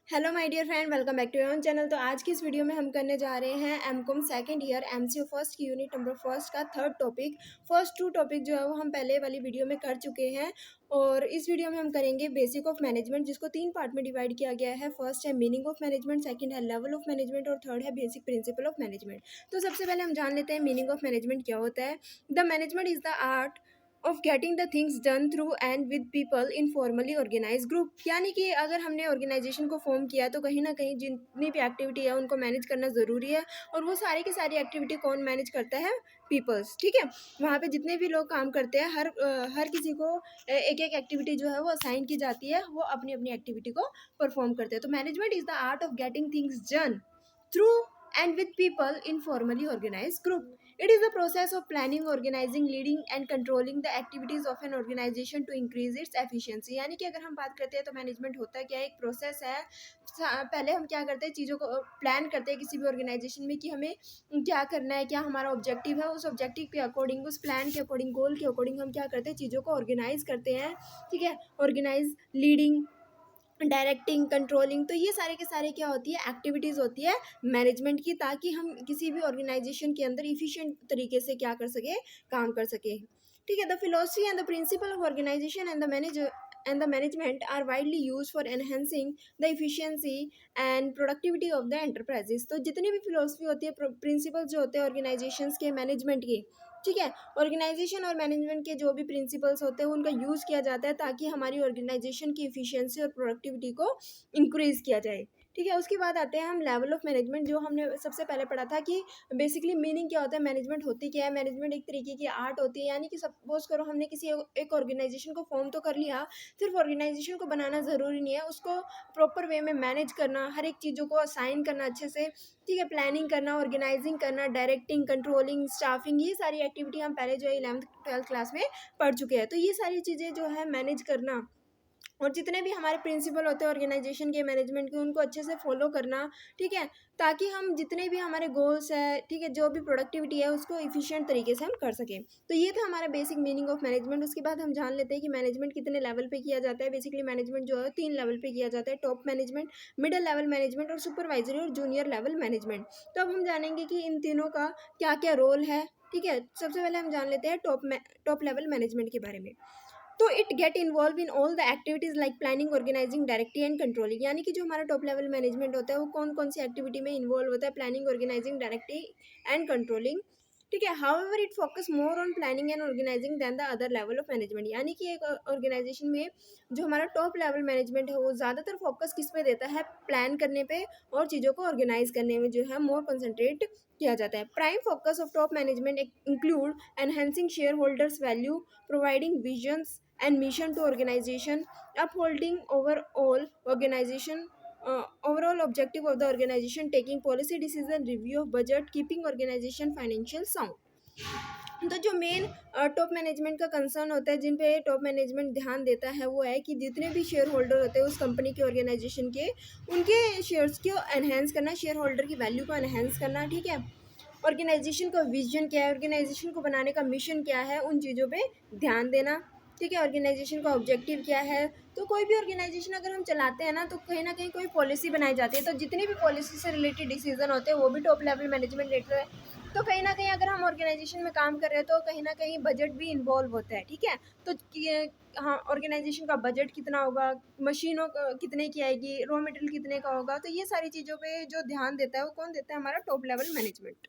Hello my dear friend, welcome back to your own channel. तो आज की इस वीडियो में हम करने जा रहे हैं MCom second year MCO first की यूनिट नंबर फर्स्ट का third topic. First two topic जो है वो हम पहले वाली वीडियो में कर चुके हैं और इस वीडियो में हम करेंगे बेसिक ऑफ मैनेजमेंट, जिसको 3 पार्ट में डिवाइड किया गया है। फर्स्ट है मीनिंग ऑफ मैनेजमेंट, सेकंड है लेवल ऑफ मैनेजमेंट और थर्ड है बेसिक प्रिंसिपल ऑफ मैनेजमेंट। तो सबसे पहले हम जान लेते हैं मीनिंग ऑफ मैनेजमेंट क्या होता है। The management is the art of getting the things done through and with people in formally organize group. यानी कि अगर हमने ऑर्गेनाइजेशन को फॉर्म किया तो कहीं ना कहीं जितनी भी एक्टिविटी है उनको मैनेज करना ज़रूरी है। और वो सारी की सारी एक्टिविटी कौन मैनेज करता है? पीपल्स। ठीक है, वहाँ पे जितने भी लोग काम करते हैं हर किसी को एक एक एक्टिविटी जो है वो असाइन की जाती है, वो अपनी अपनी एक्टिविटी को परफॉर्म करते हैं। तो management is the art of getting things done through and with people in formally organized group. It is the process of planning, organizing, leading and controlling the activities of an organization to increase its efficiency। यानी कि अगर हम बात करते हैं तो management होता है क्या, एक प्रोसेस है। पहले हम क्या करते हैं, चीज़ों को प्लान करते हैं किसी भी ऑर्गेनाइजेशन में कि हमें क्या करना है, क्या हमारा ऑब्जेक्टिव है। उस ऑब्जेक्टिव के अकॉर्डिंग, उस प्लान के अकॉर्डिंग, गोल के अकॉर्डिंग हम क्या करते हैं, चीज़ों को ऑर्गेनाइज करते हैं। ठीक है, ऑर्गेनाइज, लीडिंग, डायरेक्टिंग, कंट्रोलिंग, तो ये सारे के सारे क्या होती है, एक्टिविटीज़ होती है मैनेजमेंट की, ताकि हम किसी भी ऑर्गेनाइजेशन के अंदर इफिशिएंट तरीके से क्या कर सके, काम कर सके। ठीक है, the philosophy and the principle of organization and the management are widely use for enhancing the efficiency and productivity of the enterprises. तो जितनी भी फिलोसफी होती है, प्रिंसिपल जो होते हैं ऑर्गेनाइजेशंस के, मैनेजमेंट के, ठीक है, ऑर्गेनाइजेशन और मैनेजमेंट के जो भी प्रिंसिपल्स होते हैं उनका यूज़ किया जाता है ताकि हमारी ऑर्गेनाइजेशन की इफिशियंसी और प्रोडक्टिविटी को इंक्रीज़ किया जाए। ठीक है, उसके बाद आते हैं हम लेवल ऑफ मैनेजमेंट, जो हमने सबसे पहले पढ़ा था कि बेसिकली मीनिंग क्या होता है, मैनेजमेंट होती क्या है। मैनेजमेंट एक तरीके की आर्ट होती है, यानी कि सपोज करो हमने किसी एक ऑर्गेनाइजेशन को फॉर्म तो कर लिया, सिर्फ ऑर्गेनाइजेशन को बनाना ज़रूरी नहीं है, उसको प्रॉपर वे में मैनेज करना, हर एक चीज़ों को असाइन करना अच्छे से। ठीक है, प्लानिंग करना, ऑर्गेनाइजिंग करना, डायरेक्टिंग, कंट्रोलिंग, स्टाफिंग, ये सारी एक्टिविटी हम पहले जो है 11th-12th क्लास में पढ़ चुके हैं। तो ये सारी चीज़ें जो है मैनेज करना, और जितने भी हमारे प्रिंसिपल होते हैं ऑर्गेनाइजेशन के, मैनेजमेंट के, उनको अच्छे से फॉलो करना। ठीक है, ताकि हम जितने भी हमारे गोल्स है, ठीक है, जो भी प्रोडक्टिविटी है, उसको इफिशिएंट तरीके से हम कर सकें। तो ये था हमारा बेसिक मीनिंग ऑफ मैनेजमेंट। उसके बाद हम जान लेते हैं कि मैनेजमेंट कितने लेवल पे किया जाता है। बेसिकली मैनेजमेंट जो है 3 लेवल पे किया जाता है, top management, middle level management और सुपरवाइजरी और जूनियर लेवल मैनेजमेंट। तो अब हम जानेंगे कि इन तीनों का क्या क्या रोल है। ठीक है, सबसे पहले हम जान लेते हैं टॉप लेवल मैनेजमेंट के बारे में। तो it get involve in all the activities like planning, organizing, directing and controlling. यानी कि जो हमारा टॉप लेवल मैनेजमेंट होता है वो कौन कौन सी एक्टिविटी में इन्वॉल्व होता है, planning, organizing, directing and controlling. ठीक है, however it focus more on planning and organizing then the other level of management. यानी कि एक ऑर्गेनाइजेशन में जो हमारा टॉप लेवल मैनेजमेंट है वो ज़्यादातर फोकस किस पे देता है, प्लान करने पे और चीज़ों को ऑर्गेनाइज करने में जो है मोर कंसंट्रेट किया जाता है। Prime focus of top management include enhancing share holders value, providing visions and mission to organization, upholding overall objective of the organization, taking policy decision, review of budget, keeping organization financial sound। तो जो main top management का concern होता है, जिन पे top management ध्यान देता है, वो है कि जितने भी शेयर होल्डर होते हैं उस कंपनी के, ऑर्गेनाइजेशन के, उनके शेयर्स को एनहेंस करना, शेयर होल्डर की वैल्यू को एनहेंस करना। ठीक है, ऑर्गेनाइजेशन का विजन क्या है, ऑर्गेनाइजेशन को बनाने का मिशन क्या है, उन चीज़ों पे ध्यान देना। ठीक है, ऑर्गेनाइजेशन का ऑब्जेक्टिव क्या है। तो कोई भी ऑर्गेनाइजेशन अगर हम चलाते हैं ना, तो कहीं ना कहीं कोई पॉलिसी बनाई जाती है, तो जितनी भी पॉलिसी से रिलेटेड डिसीजन होते हैं वो भी टॉप लेवल मैनेजमेंट लेते हैं। तो कहीं ना कहीं अगर हम ऑर्गेनाइजेशन में काम कर रहे हैं तो कहीं ना कहीं बजट भी इन्वॉल्व होता है। ठीक है, तो हाँ, ऑर्गेनाइजेशन का बजट कितना होगा, मशीनों कितने की आएगी, रॉ मटेरियल कितने का होगा, तो ये सारी चीज़ों पे जो ध्यान देता है वो कौन देता है, हमारा टॉप लेवल मैनेजमेंट।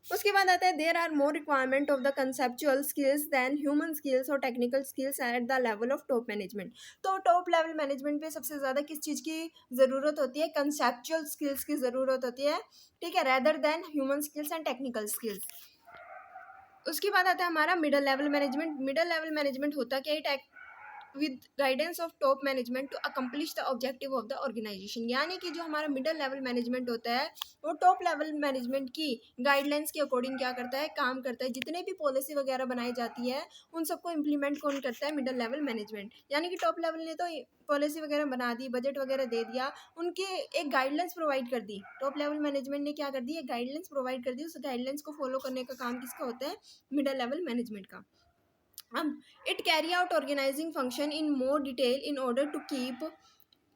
उसके बाद आता है there are more requirement of the conceptual skills than human skills और technical skills at the level of top management. तो टॉप लेवल मैनेजमेंट पे सबसे ज़्यादा किस चीज़ की ज़रूरत होती है, कंसेप्चुअल स्किल्स की ज़रूरत होती है। ठीक है, rather than human skills and technical skills. उसके बाद आता है हमारा middle level management. Middle level management होता क्या है, with guidance of top management to accomplish the objective of the organization। यानी कि जो हमारा मिडल लेवल मैनेजमेंट होता है वो टॉप लेवल मैनेजमेंट की गाइडलाइंस के अकॉर्डिंग क्या करता है, काम करता है। जितने भी पॉलिसी वगैरह बनाई जाती है उन सबको इम्प्लीमेंट कौन करता है, मिडल लेवल मैनेजमेंट। यानी कि टॉप लेवल ने तो पॉलिसी वगैरह बना दी, बजट वगैरह दे दिया, उनके एक गाइडलाइंस प्रोवाइड कर दी। टॉप लेवल मैनेजमेंट ने क्या कर दी, एक गाइडलाइंस प्रोवाइड कर दी, उस गाइडलाइंस को फॉलो करने का काम किसका होता है, मिडल लेवल मैनेजमेंट का। It carry out organizing function in more detail in order to keep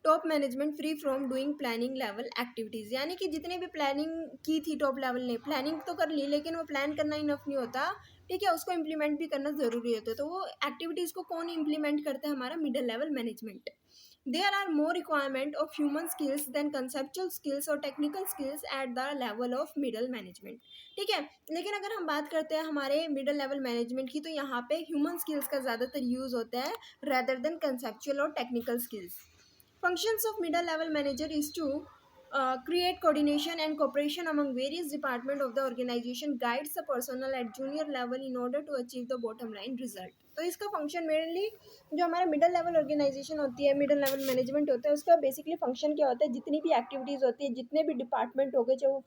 top management free from doing planning level activities, यानी कि जितने भी प्लानिंग की थी टॉप लेवल ने, प्लानिंग तो कर ली लेकिन वो प्लान करना इनफ नहीं होता, ठीक है, उसको इम्प्लीमेंट भी करना ज़रूरी होता है। तो वो एक्टिविटीज़ को कौन इम्प्लीमेंट करता है? हमारा middle level management. There are more requirement of human skills than conceptual skills और technical skills at the level of middle management, ठीक है। लेकिन अगर हम बात करते हैं हमारे मिडल लेवल मैनेजमेंट की, तो यहाँ पे ह्यूमन स्किल्स का ज़्यादातर यूज़ होता है रेदर देन कंसेप्चुअल और technical skills. Functions of middle level manager is to create coordination and cooperation among various departments of the organization, guides the personnel at junior level in order to achieve the bottom line result। तो इसका function mainly जो हमारा middle level organisation होती है, middle level management होता है, उसका basically function क्या होता है? जितनी भी एक्टिविटीज़ होती है, जितने भी डिपार्टमेंट हो गए, चाहे वो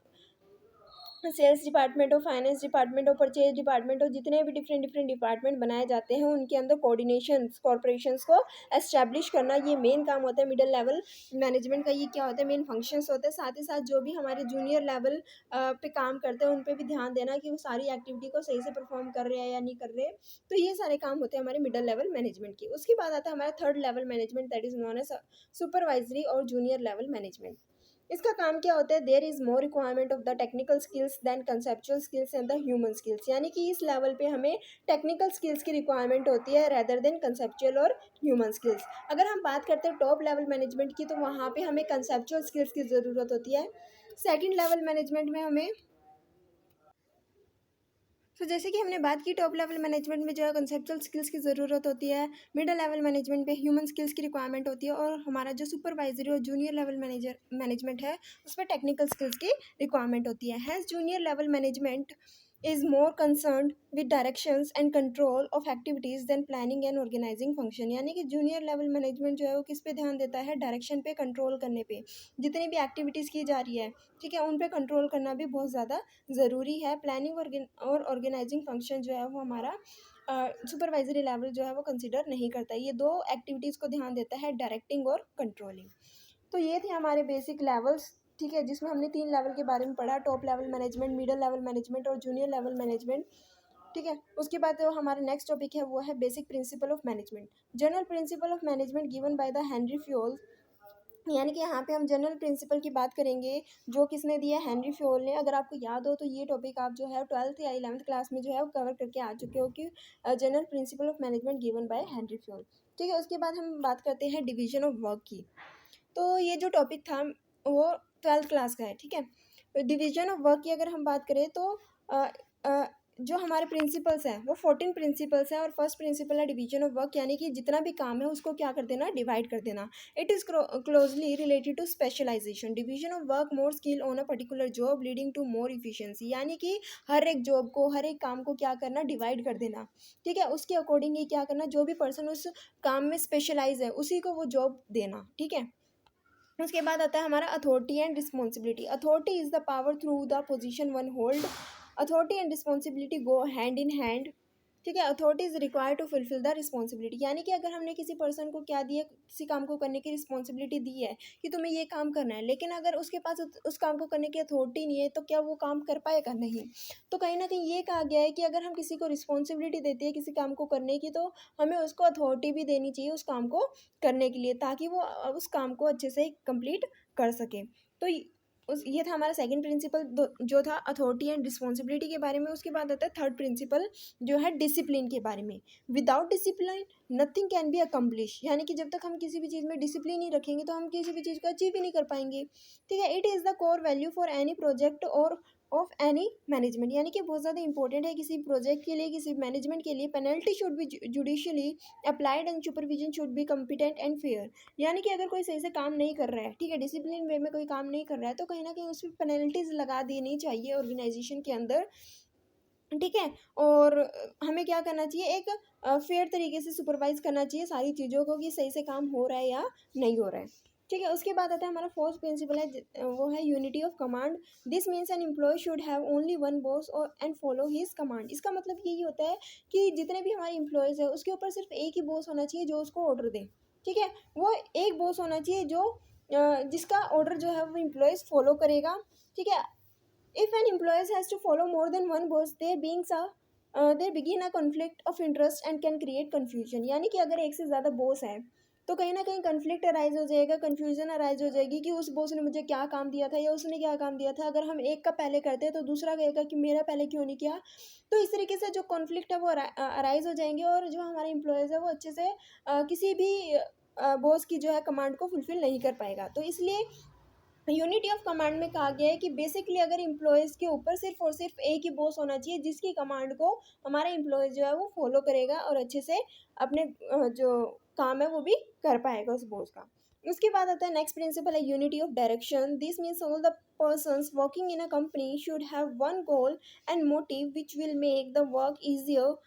सेल्स डिपार्टमेंट हो, फाइनेंस डिपार्टमेंट हो, परचेज डिपार्टमेंट हो, जितने भी डिफरेंट डिफरेंट डिपार्टमेंट बनाए जाते हैं, उनके अंदर कोऑर्डिनेशन कॉर्पोरेशंस को एस्टैब्लिश करना, ये मेन काम होता है मिडिल लेवल मैनेजमेंट का। ये क्या होता है? मेन फंक्शंस होते हैं। साथ ही साथ जो भी हमारे जूनियर लेवल पे काम करते हैं, उन पे भी ध्यान देना कि वो सारी एक्टिविटी को सही से परफॉर्म कर रहे हैं या नहीं कर रहे। तो ये सारे काम होते हैं हमारे मिडिल लेवल मैनेजमेंट की। उसके बाद आता है हमारा third level management, that is known as supervisory और जूनियर लेवल मैनेजमेंट। इसका काम क्या होता है? There is more requirement of the technical skills than conceptual skills and the human skills, यानी कि इस लेवल पे हमें टेक्निकल स्किल्स की रिक्वायरमेंट होती है रेदर देन कंसेप्चुअल और ह्यूमन स्किल्स। अगर हम बात करते हैं टॉप लेवल मैनेजमेंट की, तो वहाँ पे हमें कंसेप्चुअल स्किल्स की ज़रूरत होती है। सेकेंड लेवल मैनेजमेंट में हमें, तो जैसे कि हमने बात की टॉप लेवल मैनेजमेंट में जो है कंसेप्चुअल स्किल्स की ज़रूरत होती है, मिडिल लेवल मैनेजमेंट पे ह्यूमन स्किल्स की रिक्वायरमेंट होती है, और हमारा जो सुपरवाइजरी और जूनियर लेवल मैनेजमेंट है, उस पर टेक्निकल स्किल्स की रिक्वायरमेंट होती है। Has junior level management is more concerned with directions and control of activities than planning and organizing function, यानी कि जूनियर लेवल मैनेजमेंट जो है वो किस पे ध्यान देता है? डायरेक्शन पे, कंट्रोल करने पे। जितनी भी एक्टिविटीज़ की जा रही है, ठीक है, उन पे कंट्रोल करना भी बहुत ज़्यादा ज़रूरी है। प्लानिंग और ऑर्गेनाइजिंग फंक्शन जो है वो हमारा सुपरवाइजरी लेवल जो है वो कंसिडर नहीं करता। ये दो एक्टिविटीज़ को ध्यान देता है, डायरेक्टिंग और कंट्रोलिंग। तो ये थे हमारे बेसिक लेवल्स, ठीक है, जिसमें हमने 3 लेवल के बारे में पढ़ा, top level management, middle level management और जूनियर लेवल मैनेजमेंट, ठीक है। उसके बाद जो हमारा नेक्स्ट टॉपिक है वो है basic principle of management. General principle of management given by the Henry Fayol, यानी कि यहाँ पे हम जनरल प्रिंसिपल की बात करेंगे, जो किसने दिया? हेनरी फ्योल ने। अगर आपको याद हो तो ये टॉपिक आप जो है 12th या 11th क्लास में जो है वो कवर करके आ चुके हो कि general principle of management given by Henry Fayol, ठीक है। उसके बाद हम बात करते हैं डिवीजन ऑफ वर्क की। तो ये जो टॉपिक था वो 12th क्लास का है, ठीक है। डिवीजन ऑफ वर्क की अगर हम बात करें तो अ, अ, जो हमारे प्रिंसिपल्स हैं वो 14 प्रिंसिपल्स हैं, और फर्स्ट प्रिंसिपल है डिवीजन ऑफ वर्क, यानी कि जितना भी काम है उसको क्या कर देना? डिवाइड कर देना। It is closely related to specialization. Division of work more skill on a particular job leading to more efficiency, यानी कि हर एक जॉब को, हर एक काम को क्या करना? डिवाइड कर देना, ठीक है। उसके अकॉर्डिंग ही क्या करना? जो भी पर्सन उस काम में स्पेशलाइज है उसी को वो जॉब देना, ठीक है। उसके बाद आता है हमारा authority and responsibility. Authority is the power through the position one hold. Authority and responsibility go hand in hand, ठीक है। Authority is required to fulfil the responsibility, यानी कि अगर हमने किसी पर्सन को क्या दिया, किसी काम को करने की रिस्पॉन्सिबिलिटी दी है कि तुम्हें ये काम करना है, लेकिन अगर उसके पास उस काम को करने की अथॉरिटी नहीं है, तो क्या वो काम कर पाएगा? नहीं। तो कहीं ना कहीं ये कहा गया है कि अगर हम किसी को रिस्पॉन्सिबिलिटी देते हैं किसी काम को करने की, तो हमें उसको अथॉरिटी भी देनी चाहिए उस काम को करने के लिए, ताकि वो उस काम को अच्छे से कंप्लीट कर सके। तो ये था हमारा सेकंड प्रिंसिपल जो था अथॉरिटी एंड रिस्पॉन्सिबिलिटी के बारे में। उसके बाद आता है थर्ड प्रिंसिपल जो है डिसिप्लिन के बारे में। Without discipline nothing can be accomplish, यानी कि जब तक हम किसी भी चीज़ में डिसिप्लिन नहीं रखेंगे तो हम किसी भी चीज़ को अचीव ही नहीं कर पाएंगे, ठीक है। It is the core value for any project और ऑफ एनी मैनेजमेंट, यानी कि बहुत ज़्यादा इंपॉर्टेंट है किसी प्रोजेक्ट के लिए, किसी मैनेजमेंट के लिए। Penalty should be judicially applied and supervision should be competent and fair, यानी कि अगर कोई सही से काम नहीं कर रहा है, ठीक है, डिसिप्लिन वे में कोई काम नहीं कर रहा है, तो कहीं ना कहीं उस पर पेनल्टीज लगा देनी चाहिए ऑर्गेनाइजेशन के अंदर, ठीक है। और हमें क्या करना चाहिए? एक फेयर तरीके से सुपरवाइज करना चाहिए सारी चीज़ों को कि सही से काम हो रहा है या नहीं हो रहा है, ठीक है। उसके बाद आता है हमारा फोर्थ प्रिंसिपल है, वो है unity of command. This means an employ should have only one boss और एंड फॉलो हिज कमांड। इसका मतलब यही होता है कि जितने भी हमारे एम्प्लॉयज़ है उसके ऊपर सिर्फ एक ही बॉस होना चाहिए जो उसको ऑर्डर दे, ठीक है। वो एक बॉस होना चाहिए जो जिसका ऑर्डर जो है वो एम्प्लॉयज़ फॉलो करेगा, ठीक है। If an employee has to follow more than one boss, there begin a conflict of interest and can create confusion, यानी कि अगर एक से ज़्यादा बॉस है तो कहीं ना कहीं कन्फ्लिक्ट अराइज हो जाएगा, कन्फ्यूजन अराइज हो जाएगी कि उस बॉस ने मुझे क्या काम दिया था या उसने क्या काम दिया था। अगर हम एक का पहले करते हैं तो दूसरा कहेगा कि मेरा पहले क्यों नहीं किया। तो इस तरीके से जो कॉन्फ्लिक्ट है वो अराइज हो जाएंगे और जो हमारे एम्प्लॉयज़ है वो अच्छे से किसी भी बॉस की जो है कमांड को फुलफिल नहीं कर पाएगा। तो इसलिए यूनिटी ऑफ कमांड में कहा गया है कि बेसिकली अगर एम्प्लॉयज़ के ऊपर सिर्फ और सिर्फ एक ही बॉस होना चाहिए जिसकी कमांड को हमारा एम्प्लॉय जो है वो फॉलो करेगा और अच्छे से अपने जो काम है वो भी कर पाएगा उस बॉस का। उसके बाद आता है नेक्स्ट प्रिंसिपल है unity of direction. This means all the persons working in a company should have one goal and motive which will make the work easier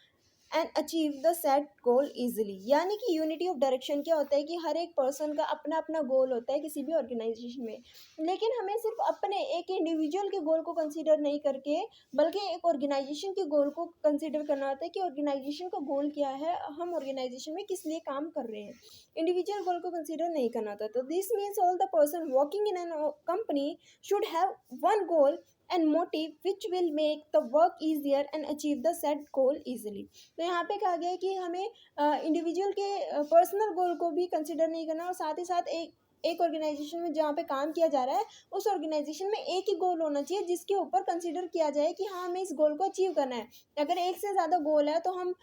and achieve the set goal easily. यानी कि unity of direction क्या होता है कि हर एक person का अपना अपना गोल होता है किसी भी ऑर्गेनाइजेशन में, लेकिन हमें सिर्फ अपने एक इंडिविजुअल के गोल को कंसीडर नहीं करके बल्कि एक ऑर्गेनाइजेशन के गोल को कंसीडर करना होता है कि ऑर्गेनाइजेशन का गोल क्या है, हम ऑर्गेनाइजेशन में किस लिए काम कर रहे हैं। इंडिविजुअल गोल को कंसीडर नहीं करना होता। तो this means all the person working in an company should have one goal and motive which will make the work easier and achieve the set goal easily. तो यहाँ पे कहा गया है कि हमें इंडिविजुअल के पर्सनल गोल को भी कंसिडर नहीं करना और साथ ही साथ एक ऑर्गेनाइजेशन में जहाँ पे काम किया जा रहा है उस ऑर्गेनाइजेशन में एक ही गोल होना चाहिए जिसके ऊपर कंसिडर किया जाए कि हाँ हमें इस गोल को अचीव करना है। अगर एक से ज़्यादा गोल है तो हम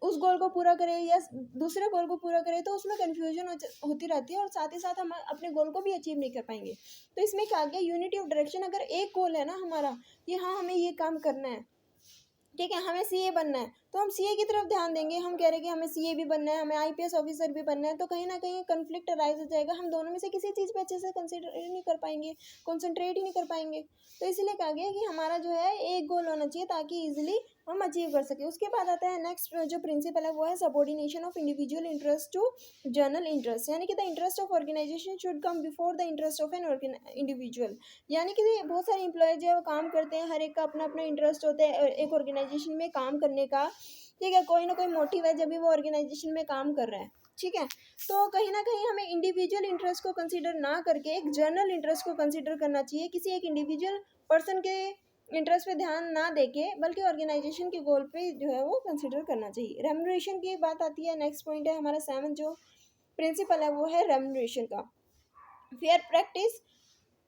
उस गोल को पूरा करें या दूसरे गोल को पूरा करें तो उसमें कन्फ्यूजन होती रहती है और साथ ही साथ हम अपने गोल को भी अचीव नहीं कर पाएंगे। तो इसमें कहा गया यूनिटी ऑफ डायरेक्शन। अगर एक गोल है ना हमारा कि हाँ हमें ये काम करना है, ठीक है, हमें सीए बनना है तो हम सीए की तरफ ध्यान देंगे। हम कह रहे हैं कि हमें सीए भी बनना है, हमें आईपीएस ऑफिसर भी बनना है, तो कहीं ना कहीं कन्फ्लिक्ट अराइज हो जाएगा। हम दोनों में से किसी चीज़ पे अच्छे से कंसिडर नहीं कर पाएंगे, कॉन्सेंट्रेट ही नहीं कर पाएंगे। तो इसीलिए कहा गया कि हमारा जो है एक गोल होना चाहिए ताकि ईजिली हम अचीव कर सकें। उसके बाद आता है नेक्स्ट जो प्रिंसिपल है वो है subordination of individual interest to general interest. यानी कि the interest of organization should come before the interest of an individual. यानी कि बहुत सारे एम्प्लॉय जो है वो काम करते हैं, हर एक का अपना अपना इंटरेस्ट होता है एक ऑर्गेनाइजेशन में काम करने का, ठीक है, कोई ना कोई मोटिव है जब भी वो ऑर्गेनाइजेशन में काम कर रहा है, ठीक है। तो कहीं ना कहीं हमें इंडिविजुअल इंटरेस्ट को कंसीडर ना करके एक जनरल इंटरेस्ट को कंसीडर करना चाहिए। किसी एक इंडिविजुअल पर्सन के इंटरेस्ट पे ध्यान ना देके बल्कि ऑर्गेनाइजेशन के गोल पे जो है वो कंसीडर करना चाहिए। रेम्युनरेशन की बात आती है, नेक्स्ट पॉइंट है हमारा 7 जो प्रिंसिपल है वो है रेम्युनरेशन का। Fair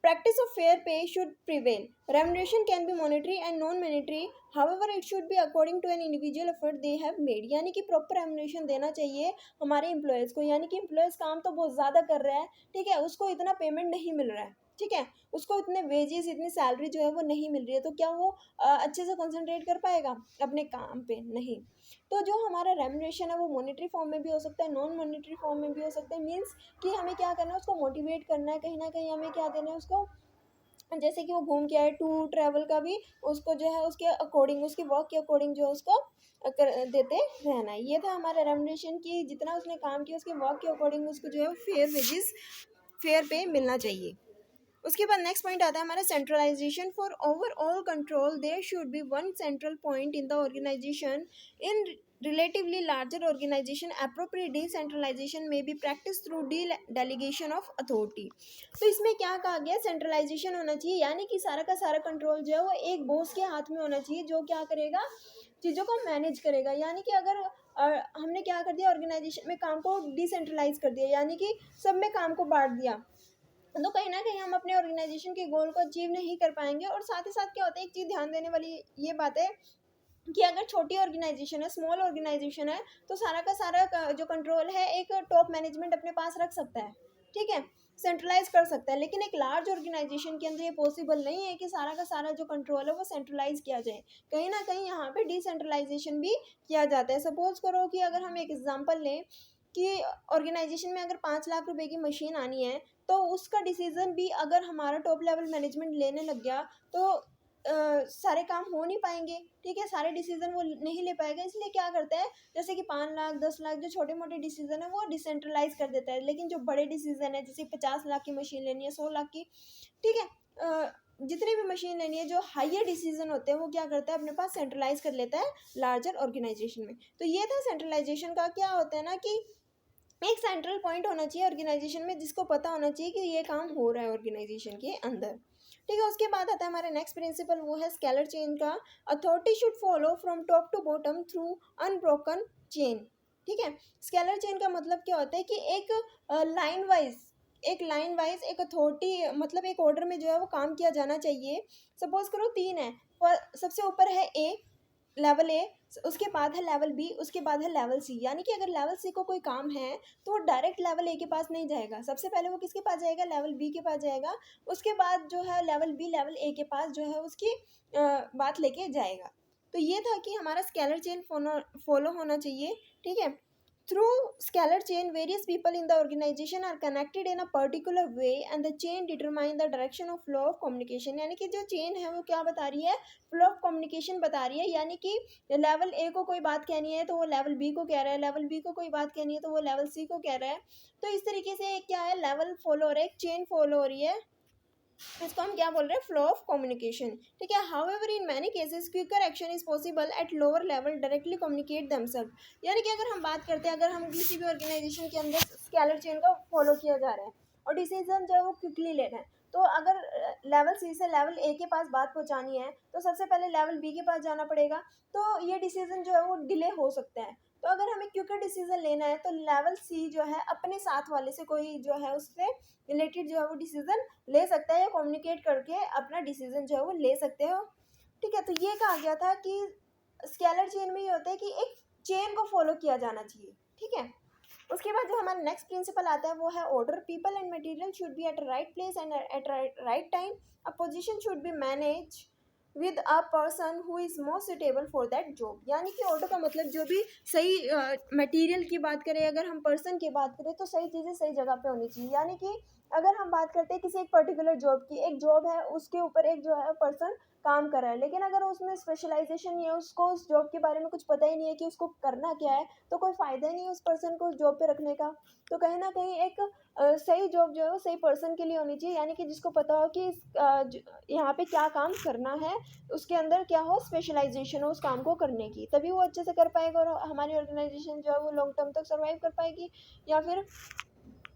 practice of fair pay should prevail. Remuneration can be monetary and non-monetary. However, it should be according to an individual effort they have made. यानी कि प्रॉपर रेम्युनरेशन देना चाहिए हमारे एम्प्लॉयज़ को। यानी कि एम्प्लॉयज़ काम तो बहुत ज़्यादा कर रहा है, ठीक है, उसको इतना पेमेंट नहीं मिल रहा है, ठीक है, उसको इतने वेजेस इतनी सैलरी जो है वो नहीं मिल रही है, तो क्या वो अच्छे से कंसंट्रेट कर पाएगा अपने काम पे? नहीं। तो जो हमारा रेम्युनरेशन है वो मॉनेटरी फॉर्म में भी हो सकता है, नॉन मॉनेटरी फॉर्म में भी हो सकता है। मीन्स कि हमें क्या करना है, उसको मोटिवेट करना है, कहीं ना कहीं हमें क्या देना है उसको, जैसे कि वो घूम के आए टूर ट्रैवल का भी उसको जो है उसके अकॉर्डिंग उसकी वर्क के अकॉर्डिंग जो है उसको देते रहना है। ये था हमारा रेम्युनरेशन की जितना उसने काम किया उसके वर्क के अकॉर्डिंग उसको जो है फेयर वेजेस फेयर पे मिलना चाहिए। उसके बाद नेक्स्ट पॉइंट आता है हमारा centralization. For overall control there should be one central point in the organization. In relatively larger organization appropriate decentralization may be practiced through delegation of authority। तो इसमें क्या कहा गया, सेंट्रलाइजेशन होना चाहिए, यानी कि सारा का सारा कंट्रोल जो है वो एक बॉस के हाथ में होना चाहिए जो क्या करेगा, चीज़ों को मैनेज करेगा। यानी कि अगर हमने क्या कर दिया, ऑर्गेनाइजेशन में काम को डिसेंट्रलाइज कर दिया, यानी कि सब में काम को बांट दिया, तो कहीं ना कहीं हम अपने ऑर्गेनाइजेशन के गोल को अचीव नहीं कर पाएंगे। और साथ ही साथ क्या होता है, एक चीज़ ध्यान देने वाली ये बात है कि अगर छोटी ऑर्गेनाइजेशन है, स्मॉल ऑर्गेनाइजेशन है, तो सारा का सारा जो कंट्रोल है एक टॉप मैनेजमेंट अपने पास रख सकता है, ठीक है, सेंट्रलाइज कर सकता है। लेकिन एक लार्ज ऑर्गेनाइजेशन के अंदर ये पॉसिबल नहीं है कि सारा का सारा जो कंट्रोल है वो सेंट्रलाइज किया जाए। कहीं ना कहीं यहाँ पे डिसेंट्रलाइजेशन भी किया जाता है। सपोज करो कि अगर हम एक एग्जांपल लें कि ऑर्गेनाइजेशन में अगर 5 लाख रुपए की मशीन आनी है तो उसका डिसीजन भी अगर हमारा टॉप लेवल मैनेजमेंट लेने लग गया तो सारे काम हो नहीं पाएंगे, ठीक है, सारे डिसीजन वो नहीं ले पाएगा। इसलिए क्या करता है, जैसे कि 5 लाख 10 लाख जो छोटे मोटे डिसीजन है वो डिसेंट्रलाइज कर देता है, लेकिन जो बड़े डिसीजन है जैसे 50 लाख की मशीन लेनी है, 100 लाख की, ठीक है, जितनी भी मशीन लेनी है जो हाइयर डिसीजन होते हैं वो क्या करता है अपने पास सेंट्रलाइज कर लेता है लार्जर ऑर्गेनाइजेशन में। तो ये था सेंट्रलाइजेशन का। क्या होता है ना कि एक सेंट्रल पॉइंट होना चाहिए ऑर्गेनाइजेशन में जिसको पता होना चाहिए कि ये काम हो रहा है ऑर्गेनाइजेशन के अंदर, ठीक है। उसके बाद आता है हमारा नेक्स्ट प्रिंसिपल, वो है स्केलर चेन का। Authority should follow from top to bottom through unbroken chain. ठीक है। स्केलर चेन का मतलब क्या होता है कि एक लाइन वाइज एक अथॉरिटी, मतलब एक ऑर्डर में जो है वो काम किया जाना चाहिए। सपोज करो 3 है, पर सबसे ऊपर है लेवल ए, उसके बाद है लेवल बी, उसके बाद है लेवल सी। यानी कि अगर लेवल सी को कोई काम है तो वो डायरेक्ट लेवल ए के पास नहीं जाएगा, सबसे पहले वो किसके पास जाएगा, लेवल बी के पास जाएगा। उसके बाद जो है लेवल बी लेवल ए के पास जो है उसकी बात लेके जाएगा। तो ये था कि हमारा स्केलर चेन फॉलो होना चाहिए। ठीक है। Through scalar chain, various people in the organization are connected in a particular way, and the chain determine the direction of flow of communication। यानी कि जो चेन है वो क्या बता रही है, फ्लो ऑफ कम्युनिकेशन बता रही है। यानी कि लेवल ए को कोई बात कहनी है तो वो लेवल बी को कह रहा है, लेवल बी को कोई बात कहनी है तो वो लेवल सी को कह रहा है। तो इस तरीके से क्या है, लेवल फॉलो हो रहा है, एक चेन फॉलो हो रही है। इसको हम क्या बोल रहे हैं, फ्लो ऑफ कम्युनिकेशन। ठीक है। However in many cases quicker action is possible at lower level directly communicate themselves. यानी कि अगर हम बात करते हैं, अगर हम किसी भी ऑर्गेनाइजेशन के अंदर स्केलर चेन का फॉलो किया जा रहा है और डिसीजन जो है वो क्विकली लेना है, तो अगर लेवल सी से लेवल ए के पास बात पहुंचानी है तो सबसे पहले लेवल बी के पास जाना पड़ेगा। तो ये डिसीजन जो है वो डिले हो सकता है। तो अगर हमें क्विकर डिसीजन लेना है तो लेवल सी जो है अपने साथ वाले से कोई जो है उससे रिलेटेड जो है वो डिसीजन ले सकता है, या कम्युनिकेट करके अपना डिसीजन जो है वो ले सकते हो। ठीक है। तो ये कहा गया था कि स्केलर चेन में ये होता है कि एक चेन को फॉलो किया जाना चाहिए। ठीक है। उसके बाद जो हमारा नेक्स्ट प्रिंसिपल आता है वो है order. People and material should be at right place and at right time. A position should be manage with a person who is most suitable for that job. यानी कि ऑर्डर का मतलब जो भी सही मटेरियल की बात करें, अगर हम पर्सन की बात करें तो सही चीज़ें सही जगह पे होनी चाहिए। यानी कि अगर हम बात करते हैं किसी एक पर्टिकुलर जॉब की, एक जॉब है उसके ऊपर एक जो है पर्सन काम कर रहा है, लेकिन अगर उसमें स्पेशलाइजेशन नहीं है, उसको उस जॉब के बारे में कुछ पता ही नहीं है कि उसको करना क्या है, तो कोई फ़ायदा ही नहीं है उस पर्सन को उस जॉब पे रखने का। तो कहीं ना कहीं एक सही जॉब जो है वो सही पर्सन के लिए होनी चाहिए। यानी कि जिसको पता हो कि यहाँ पे क्या काम करना है, उसके अंदर क्या हो, स्पेशलाइजेशन हो उस काम को करने की, तभी वो अच्छे से कर पाएगा और हमारी ऑर्गेनाइजेशन जो है वो लॉन्ग टर्म तक सर्वाइव कर पाएगी, या फिर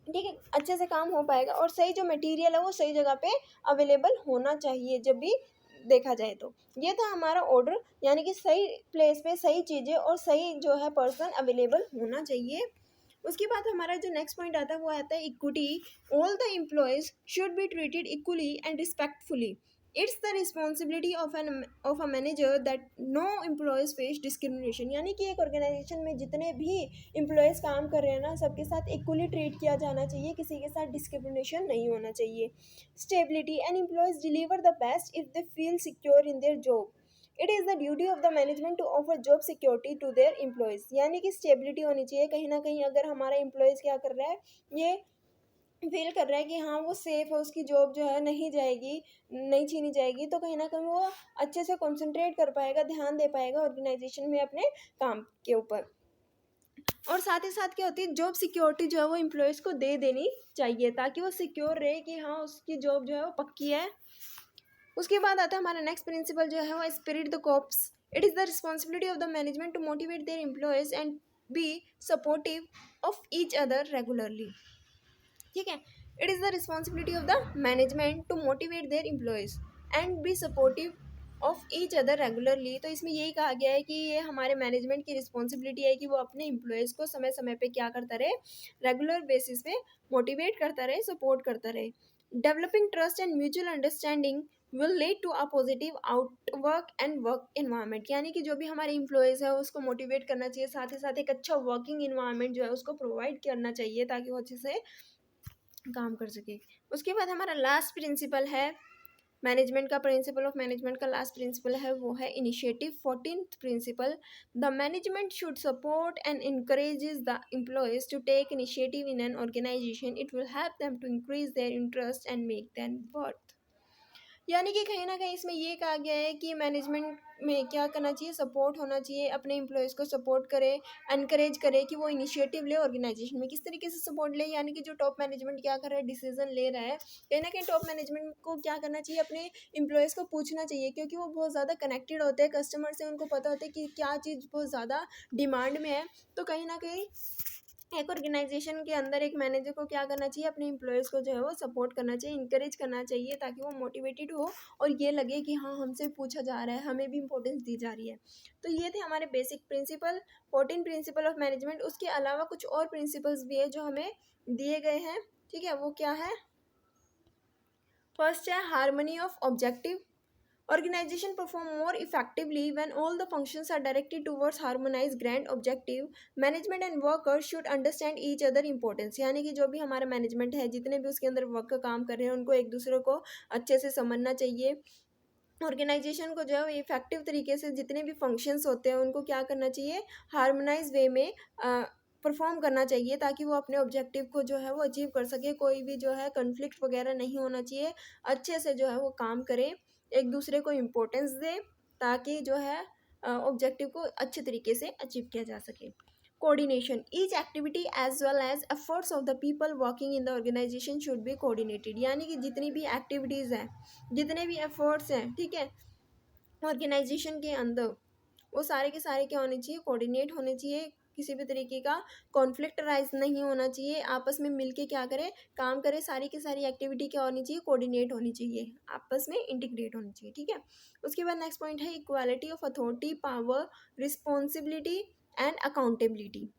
ठीक है अच्छे से काम हो पाएगा। और सही जो मटेरियल है वो सही जगह पे अवेलेबल होना चाहिए जब भी देखा जाए तो। ये था हमारा ऑर्डर, यानी कि सही प्लेस पे सही चीज़ें और सही जो है पर्सन अवेलेबल होना चाहिए। उसके बाद हमारा जो नेक्स्ट पॉइंट आता है वो आता है equity. All the employees should be treated equally and respectfully. It's the responsibility of a manager that no employees face discrimination. यानी कि एक ऑर्गेनाइजेशन में जितने भी एम्प्लॉयज़ काम कर रहे हैं ना, सबके साथ इक्वली ट्रीट किया जाना चाहिए, किसी के साथ डिस्क्रिमिनेशन नहीं होना चाहिए। Stability and employees deliver the best if they feel secure in their job. It is the duty of the management to offer job security to their employees. यानी कि स्टेबिलिटी होनी चाहिए, कहीं ना कहीं अगर हमारा एम्प्लॉयज़ क्या कर रहा है, ये फील कर रहा है कि हाँ वो सेफ़ है, उसकी जॉब जो है नहीं जाएगी, नहीं छीनी जाएगी, तो कहीं ना कहीं वो अच्छे से कॉन्सेंट्रेट कर पाएगा, ध्यान दे पाएगा ऑर्गेनाइजेशन में अपने काम के ऊपर। और साथ ही साथ क्या होती है, जॉब सिक्योरिटी जो है वो एम्प्लॉयज़ को दे देनी चाहिए ताकि वो सिक्योर रहे कि हाँ उसकी जॉब जो है वो पक्की है। उसके बाद आता है हमारा नेक्स्ट प्रिंसिपल जो है वो spirit de corps. It is the responsibility of the management to motivate their employees and be supportive of each other regularly. ठीक है। It is the responsibility of the management to motivate their employees and be supportive of each other regularly. तो इसमें यही कहा गया है कि ये हमारे मैनेजमेंट की रिस्पॉन्सिबिलिटी है कि वो अपने एम्प्लॉयज़ को समय समय पे क्या करता रहे, रेगुलर बेसिस पे मोटिवेट करता रहे, सपोर्ट करता रहे। Developing trust and mutual understanding will lead to a positive outwork and work environment. यानी कि जो भी हमारे एम्प्लॉयज़ है उसको मोटिवेट करना चाहिए, साथ ही साथ एक अच्छा वर्किंग इन्वायरमेंट जो है उसको प्रोवाइड करना चाहिए ताकि वो अच्छे से काम कर सके। उसके बाद हमारा लास्ट प्रिंसिपल है मैनेजमेंट का, प्रिंसिपल ऑफ मैनेजमेंट का लास्ट प्रिंसिपल है वो है initiative. 14th principle, the management should support and encourages the employees to take initiative in an organization. It will help them to increase their interest and make them worth. यानी कि कहीं ना कहीं इसमें ये कहा गया है कि मैनेजमेंट में क्या करना चाहिए, सपोर्ट होना चाहिए, अपने एम्प्लॉयज़ को सपोर्ट करे, एनकरेज करे कि वो इनिशिएटिव ले ऑर्गेनाइजेशन में। किस तरीके से सपोर्ट ले, यानी कि जो टॉप मैनेजमेंट क्या कर रहा है, डिसीजन ले रहा है, कहीं ना कहीं टॉप मैनेजमेंट को क्या करना चाहिए, अपने एम्प्लॉयज़ को पूछना चाहिए, क्योंकि वो बहुत ज़्यादा कनेक्टेड होते हैं कस्टमर से, उनको पता होता है कि क्या चीज़ बहुत ज़्यादा डिमांड में है। तो कहीं ना कहीं एक ऑर्गेनाइजेशन के अंदर एक मैनेजर को क्या करना चाहिए, अपने एम्प्लॉयज़ को जो है वो सपोर्ट करना चाहिए, इंकरेज करना चाहिए, ताकि वो मोटिवेटेड हो और ये लगे कि हाँ हमसे पूछा जा रहा है, हमें भी इंपॉर्टेंस दी जा रही है। तो ये थे हमारे basic principle, 14 principal of management. उसके अलावा कुछ और प्रिंसिपल्स भी है जो हमें दिए गए हैं, ठीक है। वो क्या है? फर्स्ट है harmony of objective. Organization perform more effectively when all the functions are directed towards harmonized grand objective. Management and workers should understand each other importance. यानी कि जो भी हमारा मैनेजमेंट है, जितने भी उसके अंदर वर्क का काम कर रहे हैं, उनको एक दूसरे को अच्छे से समझना चाहिए। ऑर्गेनाइजेशन को जो है इफेक्टिव तरीके से जितने भी फंक्शंस होते हैं उनको क्या करना चाहिए, हार्मोनाइज वे में परफॉर्म करना चाहिए, ताकि वो अपने ऑब्जेक्टिव को जो है वो अचीव कर सके। कोई भी जो है कन्फ्लिक्ट वगैरह नहीं होना चाहिए, अच्छे से जो है वो काम करे, एक दूसरे को इम्पोर्टेंस दे, ताकि जो है ऑब्जेक्टिव को अच्छे तरीके से अचीव किया जा सके। Coordination, each activity as well as efforts of the people working in the organization should be coordinated. यानी कि जितनी भी एक्टिविटीज़ हैं, जितने भी एफर्ट्स हैं, ठीक है, ऑर्गेनाइजेशन के अंदर, वो सारे के सारे क्या होने चाहिए, कोऑर्डिनेट होने चाहिए। किसी भी तरीके का कॉन्फ्लिक्ट राइज नहीं होना चाहिए, आपस में मिलके क्या करें, काम करें। सारी की सारी एक्टिविटी क्या होनी चाहिए, कोऑर्डिनेट होनी चाहिए, आपस में इंटीग्रेट होनी चाहिए, ठीक है। उसके बाद नेक्स्ट पॉइंट है equality of authority, power, responsibility and accountability.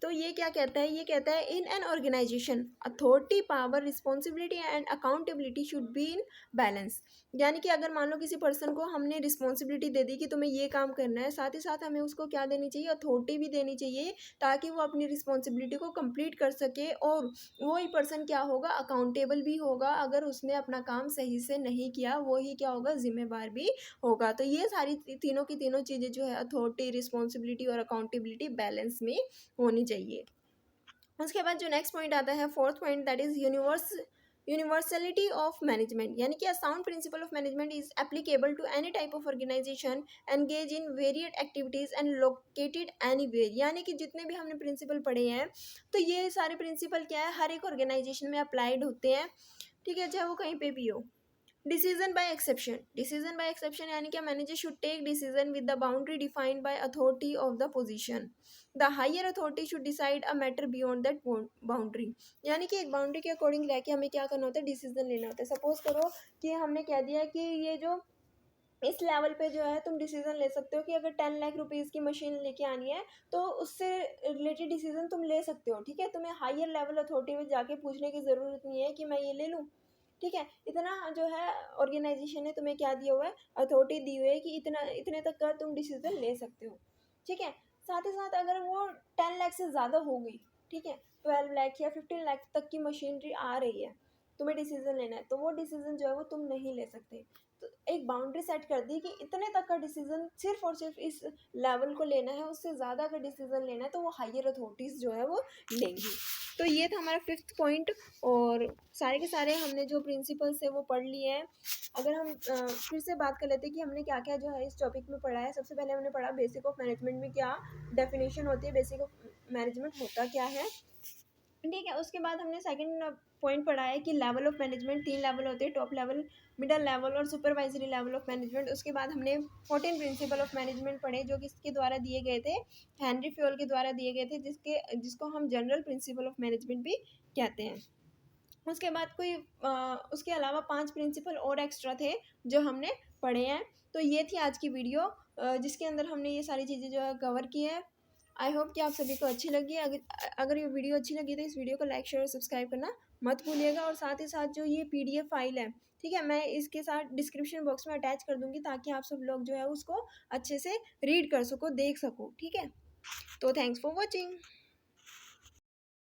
तो ये क्या कहता है, ये कहता है in an organization authority, power, responsibility and accountability should be in balance. यानी कि अगर मान लो किसी पर्सन को हमने रिस्पॉन्सिबिलिटी दे दी कि तुम्हें ये काम करना है, साथ ही साथ हमें उसको क्या देनी चाहिए, अथॉरिटी भी देनी चाहिए, ताकि वो अपनी रिस्पॉन्सिबिलिटी को कंप्लीट कर सके। और वही पर्सन क्या होगा, अकाउंटेबल भी होगा। अगर उसने अपना काम सही से नहीं किया, वो ही क्या होगा, जिम्मेवार भी होगा। तो ये सारी तीनों की तीनों चीज़ें जो है, अथॉरिटी, रिस्पॉन्सिबिलिटी और अकाउंटेबिलिटी, बैलेंस में होनी चाहिए। उसके बाद जो नेक्स्ट पॉइंट आता है, fourth point, that is universality of management. यानी कि a sound principle of management is applicable to any type of organization engage in varied activities and located anywhere. यानी कि जितने भी हमने प्रिंसिपल पढ़े हैं, तो ये सारे प्रिंसिपल क्या है, हर एक ऑर्गेनाइजेशन में अप्लाइड होते हैं, ठीक है, चाहे वो कहीं पे भी हो। Decision by exception, decision by exception यानी कि manager should take decision with the boundary defined by authority of the position. The higher authority should decide a matter beyond that boundary. यानी कि एक बाउंड्री के अकॉर्डिंग रह के हमें क्या करना होता है, डिसीजन लेना होता है। सपोज करो कि हमने कह दिया कि ये जो इस लेवल पे जो है तुम डिसीजन ले सकते हो कि अगर 10 लाख रुपीज़ की मशीन लेके आनी है, तो उससे रिलेटेड डिसीजन तुम ले सकते हो, ठीक है। तुम्हें हायर लेवल अथॉरिटी में जाके पूछने की ज़रूरत नहीं है कि मैं ये ले लूँ, ठीक है। इतना जो है ऑर्गेनाइजेशन ने तुम्हें क्या दिया हुआ है, अथॉरिटी दी हुई है कि इतने तक का तुम डिसीजन ले सकते हो, ठीक है। साथ ही साथ अगर वो 10 लाख से ज़्यादा हो गई, ठीक है, 12 लाख या 15 लाख तक की मशीनरी आ रही है, तुम्हें डिसीजन लेना है, तो वो डिसीजन जो है वो तुम नहीं ले सकते। तो एक बाउंड्री सेट कर दी कि इतने तक का डिसीजन सिर्फ और सिर्फ इस लेवल को लेना है, उससे ज़्यादा का डिसीजन लेना है तो वो हायर अथॉरिटीज़ जो है वो लेंगी। तो ये था हमारा फिफ्थ पॉइंट, और सारे के सारे हमने जो प्रिंसिपल्स है वो पढ़ लिए हैं। अगर हम फिर से बात कर लेते हैं कि हमने क्या क्या जो है इस टॉपिक में पढ़ा है। सबसे पहले हमने पढ़ा बेसिक ऑफ मैनेजमेंट में क्या डेफिनेशन होती है, बेसिक ऑफ मैनेजमेंट होता क्या है, ठीक है। उसके बाद हमने सेकंड पॉइंट पढ़ा है कि लेवल ऑफ मैनेजमेंट 3 लेवल होते हैं, टॉप लेवल, मिडल लेवल और सुपरवाइजरी लेवल ऑफ मैनेजमेंट। उसके बाद हमने 14 प्रिंसिपल ऑफ मैनेजमेंट पढ़े, जो किसके द्वारा दिए गए थे, हेनरी फ्योल के द्वारा दिए गए थे, जिसको हम जनरल प्रिंसिपल ऑफ मैनेजमेंट भी कहते हैं। उसके बाद उसके अलावा 5 प्रिंसिपल और एक्स्ट्रा थे जो हमने पढ़े हैं। तो ये थी आज की वीडियो, जिसके अंदर हमने ये सारी चीज़ें जो है कवर की है। आई होप कि आप सभी को अच्छी लगी। अगर ये वीडियो अच्छी लगी तो इस वीडियो को लाइक, शेयर और सब्सक्राइब करना मत भूलिएगा। और साथ ही साथ जो ये PDF फाइल है, ठीक है, मैं इसके साथ डिस्क्रिप्शन बॉक्स में अटैच कर दूँगी, ताकि आप सब लोग जो है उसको अच्छे से रीड कर सको, देख सको, ठीक है। तो थैंक्स फॉर वॉचिंग।